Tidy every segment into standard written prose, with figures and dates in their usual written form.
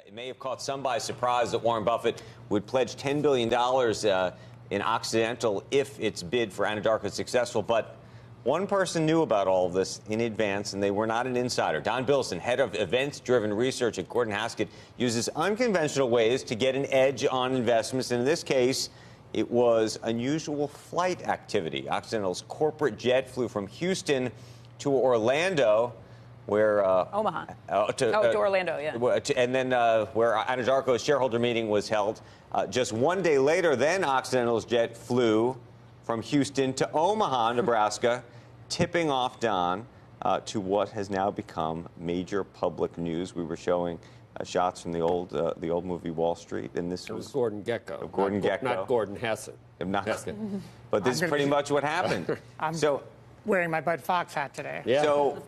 It may have caught some by surprise that Warren Buffett would pledge $10 billion in Occidental if its bid for Anadarko is successful. But one person knew about all of this in advance, and they were not an insider. Don Bilson, head of events-driven research at Gordon Haskett, uses unconventional ways to get an edge on investments. And in this case, it was unusual flight activity. Occidental's corporate jet flew from Houston to Orlando, where Omaha. To Orlando, yeah. And then where Anadarko's shareholder meeting was held. Just one day later, then Occidental's jet flew from Houston to Omaha, Nebraska, tipping off Don to what has now become major public news. We were showing shots from the old movie Wall Street, and this was Gordon Gekko. Gordon Gekko, not Gordon Haskett. But this is pretty much what happened. I'm wearing my Bud Fox hat today. Yeah. So,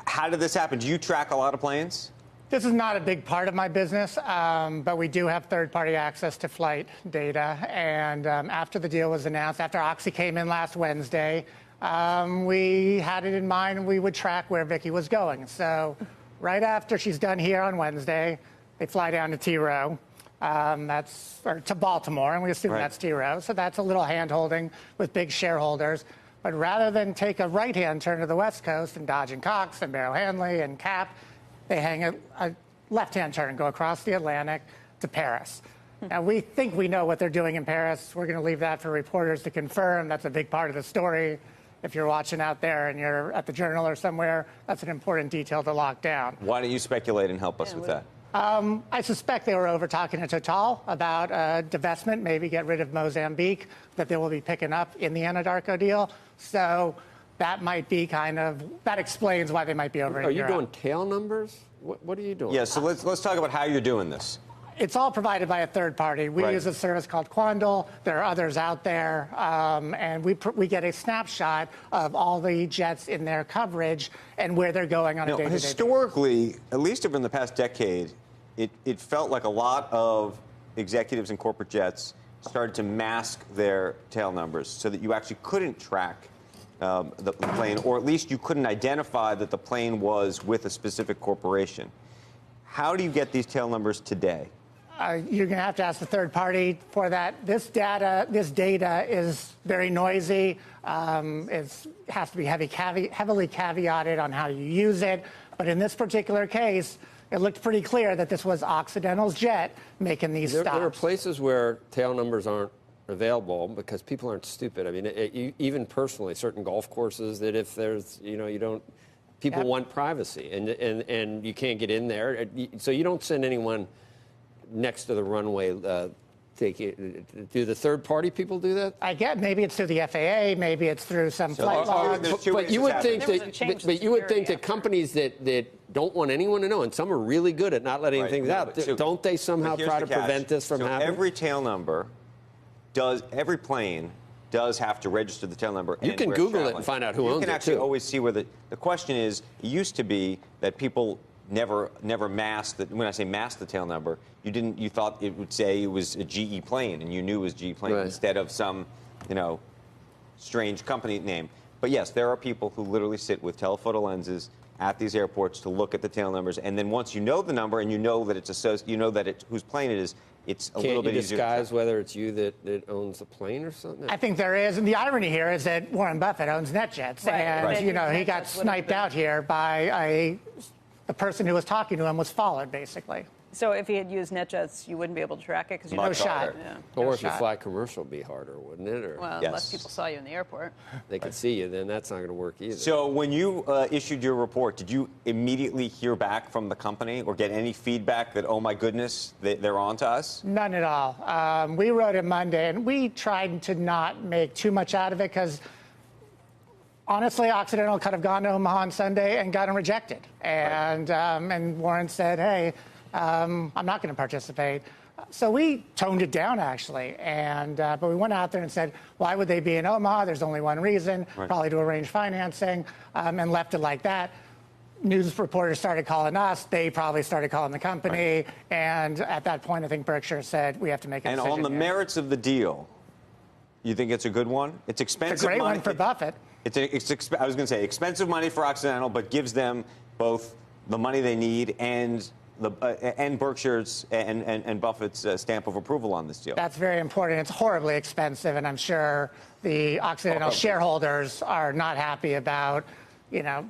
how did this happen? Do you track a lot of planes? This is not a big part of my business, but we do have third-party access to flight data. And after the deal was announced, after Oxy came in last Wednesday, we had it in mind and we would track where Vicky was going. So right after she's done here on Wednesday, they fly down to T-Row. Or to Baltimore, and we assume that's T-Row. So that's a little hand-holding with big shareholders. But rather than take a right-hand turn to the West Coast and Dodge and Cox and Barrow Hanley and Cap, they hang a left-hand turn and go across the Atlantic to Paris. Now, we think we know what they're doing in Paris. We're going to leave that for reporters to confirm. That's a big part of the story. If you're watching out there and you're at the Journal or somewhere, that's an important detail to lock down. Why don't you speculate and help us with that? I suspect they were over talking to Total about divestment, maybe get rid of Mozambique, that they will be picking up in the Anadarko deal. So that might be that explains why they might be over in Europe. Are you doing tail numbers? What are you doing? Yeah, so let's talk about how you're doing this. It's all provided by a third party. We use a service called Quandl. There are others out there. And we get a snapshot of all the jets in their coverage and where they're going on a day-to-day basis. Historically, at least over in the past decade, it felt like a lot of executives in corporate jets started to mask their tail numbers so that you actually couldn't track the plane, or at least you couldn't identify that the plane was with a specific corporation. How do you get these tail numbers today? You're going to have to ask the third party for that. This data is very noisy. It has to be heavily caveated on how you use it. But in this particular case, it looked pretty clear that this was Occidental's jet making these stops. There are places where tail numbers aren't available because people aren't stupid. I mean, even personally, certain golf courses that if there's, people want privacy and you can't get in there. So you don't send anyone next to the runway. Do the third-party people do that? I get maybe it's through the FAA, maybe it's through some flight logs. But you would think that companies that don't want anyone to know, and some are really good at not letting things out, don't they somehow try to prevent this from happening? Every tail number every plane does have to register the tail number. You can Google it and find out who owns it, You can actually always see where the question is. It used to be that people never masked that. When I say masked the tail number, you thought it would say it was a GE plane, and you knew it was GE plane instead of some, strange company name. But yes, there are people who literally sit with telephoto lenses at these airports to look at the tail numbers, and then once you know the number and you know that it's whose plane it is, it's a little bit easier. Can't you disguise whether it's you that owns the plane or something? I think there is, and the irony here is that Warren Buffett owns NetJets, and he got sniped out here by the person who was talking to him was followed, basically. So if he had used NetJets, you wouldn't be able to track it because you no shot. Yeah. Or if you fly commercial, it'd be harder, wouldn't it? Well, unless people saw you in the airport. They could see you, then that's not going to work either. So when you issued your report, did you immediately hear back from the company or get any feedback that, oh my goodness, they're on to us? None at all. We wrote it Monday, and we tried to not make too much out of it because honestly, Occidental could have gone to Omaha on Sunday and gotten rejected. And Warren said, hey, I'm not going to participate. So we toned it down, actually. But we went out there and said, why would they be in Omaha? There's only one reason, probably to arrange financing, and left it like that. News reporters started calling us. They probably started calling the company. And at that point, I think Berkshire said, we have to make a decision. And on the merits of the deal, you think it's a good one? It's expensive. It's a great one for Buffett. I was going to say expensive money for Occidental, but gives them both the money they need and and Berkshire's and Buffett's stamp of approval on this deal. That's very important. It's horribly expensive, and I'm sure the Occidental shareholders are not happy about,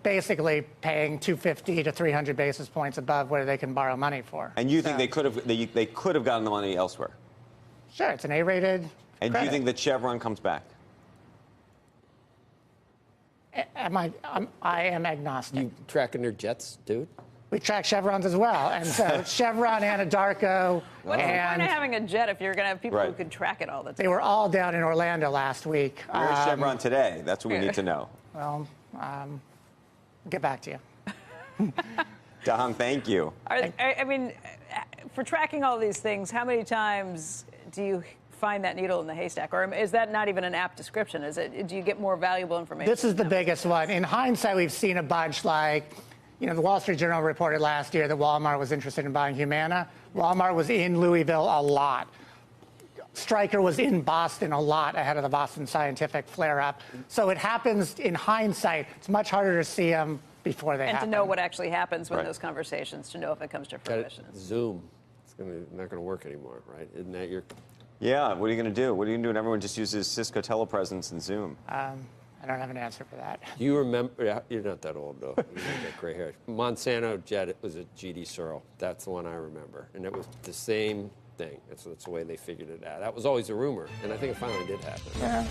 basically paying 250 to 300 basis points above where they can borrow money for. And you think they could have gotten the money elsewhere? Sure, it's an A-rated. And do you think that Chevron comes back? I am agnostic. You tracking their jets, dude? We track Chevrons as well, and so Chevron, Anadarko, What's the point of having a jet if you're going to have people who can track it all the time? They were all down in Orlando last week. Where's Chevron today? That's what we need to know. Well, get back to you. Dom, thank you. I mean, for tracking all these things, how many times do you find that needle in the haystack? Or is that not even an apt description? Do you get more valuable information? This is the biggest one. In hindsight, we've seen a bunch like, the Wall Street Journal reported last year that Walmart was interested in buying Humana. Walmart was in Louisville a lot. Stryker was in Boston a lot ahead of the Boston Scientific flare-up. So it happens in hindsight. It's much harder to see them before they happen. And to know what actually happens with those conversations, to know if it comes to fruition. Zoom. It's not going to work anymore, right? Isn't that your... Yeah, what are you going to do? What are you going to do when everyone just uses Cisco telepresence and Zoom? I don't have an answer for that. Do you remember? You're not that old, though. You don't get gray hair. Monsanto jet, it was a GD Searle. That's the one I remember. And it was the same thing. That's the way they figured it out. That was always a rumor. And I think it finally did happen. Yeah.